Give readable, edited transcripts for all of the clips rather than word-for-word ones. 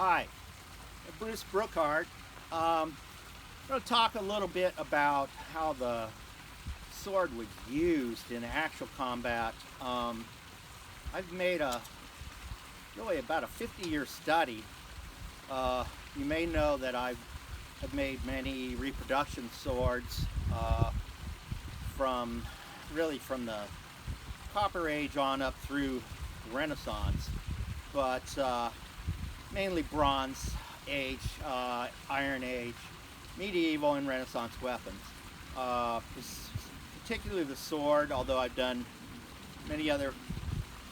Hi, I'm Bruce Brookhart. I'm going to talk a little bit about how the sword was used in actual combat. I've made really about a 50-year study. You may know that I've made many reproduction swords from the Copper Age on up through Renaissance, but mainly Bronze Age, Iron Age, medieval, and Renaissance weapons. Particularly the sword, although I've done many other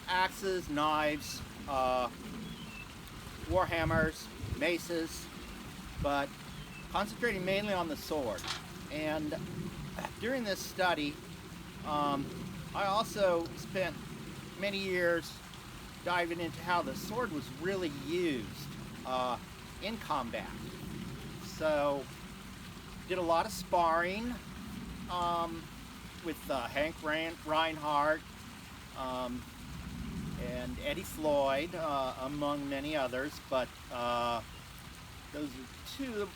axes, knives, warhammers, maces, but concentrating mainly on the sword. And during this study, I also spent many years diving into how the sword was really used in combat. So, did a lot of sparring with Hank Reinhardt and Eddie Floyd, among many others, but those are two of the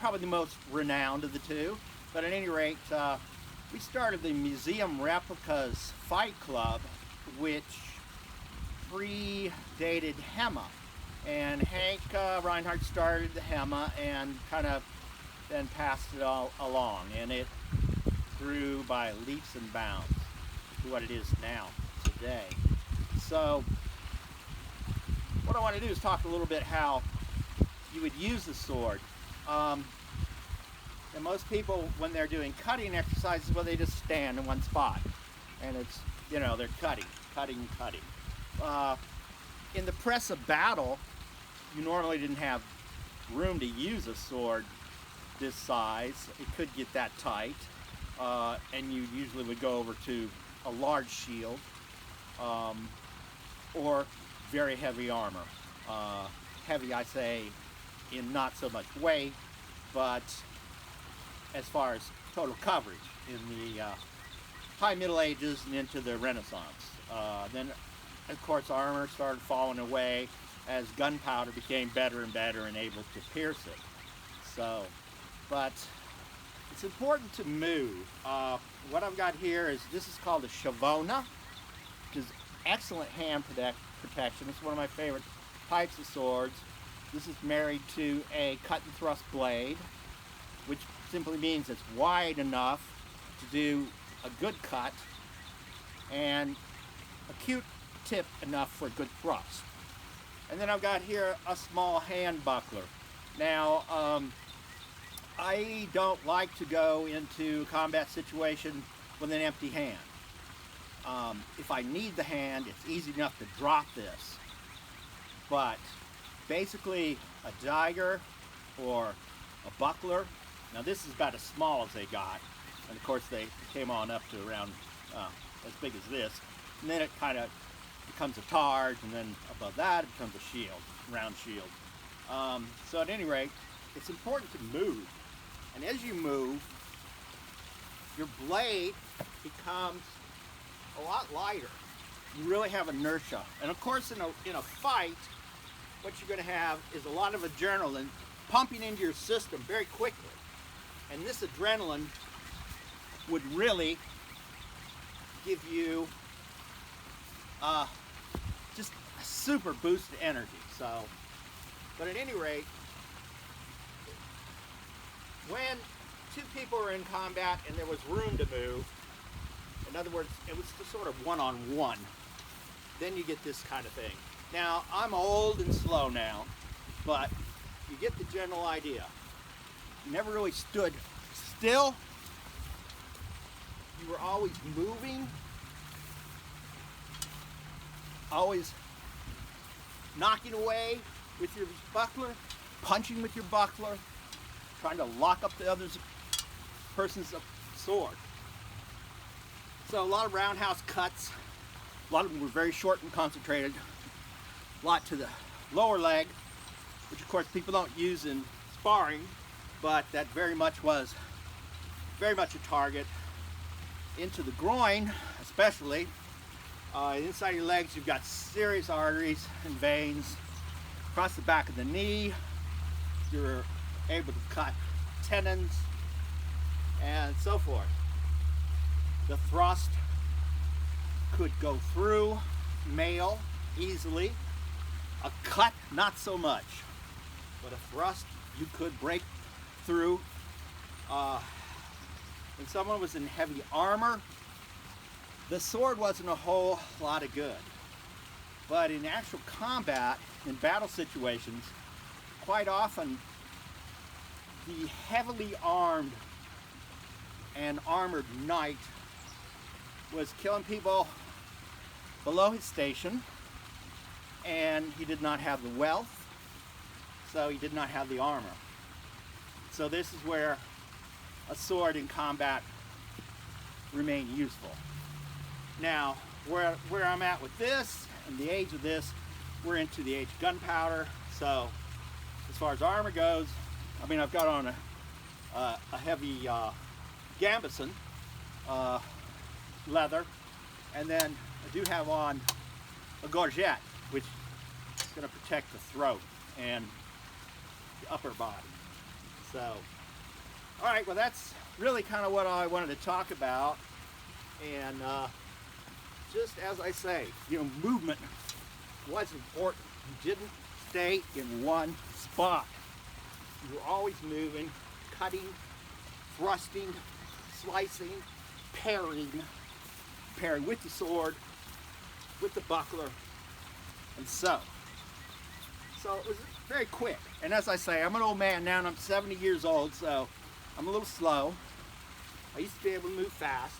probably the most renowned of the two. But at any rate, we started the Museum Replicas Fight Club, which predated HEMA. And Hank Reinhardt started the HEMA and kind of then passed it all along. And it grew by leaps and bounds to what it is now, today. So, what I want to do is talk a little bit how you would use the sword. And most people, when they're doing cutting exercises, well, they just stand in one spot. And it's, they're cutting. In the press of battle, you normally didn't have room to use a sword this size. It could get that tight. And you usually would go over to a large shield or very heavy armor. Heavy, I say, in not so much weight, but as far as total coverage in the High Middle Ages and into the Renaissance. Then, of course, armor started falling away as gunpowder became better and better and able to pierce it. So, but it's important to move. What I've got here this is called a Shavona, which is excellent hand protection. It's one of my favorite types of swords. This is married to a cut and thrust blade, which simply means it's wide enough to do a good cut and acute tip enough for a good thrust. And then I've got here a small hand buckler. Now, I don't like to go into a combat situation with an empty hand. If I need the hand, it's easy enough to drop this. But basically, a dagger or a buckler. Now this is about as small as they got, and of course they came on up to around as big as this, and then it kind of becomes a targe, and then above that it becomes a shield, round shield. So at any rate, it's important to move, and as you move, your blade becomes a lot lighter. You really have inertia, and of course in a fight, what you're going to have is a lot of adrenaline pumping into your system very quickly. And this adrenaline would really give you just a super boost of energy. So, but at any rate, when two people were in combat and there was room to move, in other words, it was just sort of one-on-one, then you get this kind of thing. Now, I'm old and slow now, but you get the general idea. You never really stood still. You were always moving, always knocking away with your buckler, punching with your buckler, trying to lock up the other person's sword. So a lot of roundhouse cuts. A lot of them were very short and concentrated. A lot to the lower leg, which of course people don't use in sparring, but that very much was very much a target. Into the groin, especially, inside your legs, you've got serious arteries and veins, across the back of the knee. You're able to cut tendons and so forth. The thrust could go through male easily. A cut, not so much. But a thrust, you could break through. When someone was in heavy armor, the sword wasn't a whole lot of good. But in actual combat, in battle situations, quite often the heavily armed and armored knight was killing people below his station, and he did not have the wealth, so he did not have the armor. So this is where a sword in combat remained useful. Now, where I'm at with this and the age of this, we're into the age of gunpowder. So as far as armor goes, I mean, I've got on a heavy gambeson leather, and then I do have on a gorget, which is going to protect the throat and the upper body. So, all right, well, that's really kind of what I wanted to talk about. And just as I say, you know, movement was important. You didn't stay in one spot. You were always moving, cutting, thrusting, slicing, parrying with the sword, with the buckler, and so it was very quick. And as I say, I'm an old man now, and I'm 70 years old, so I'm a little slow. I used to be able to move fast,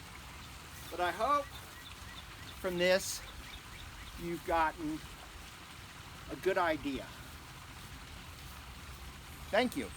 but I hope from this you've gotten a good idea. Thank you.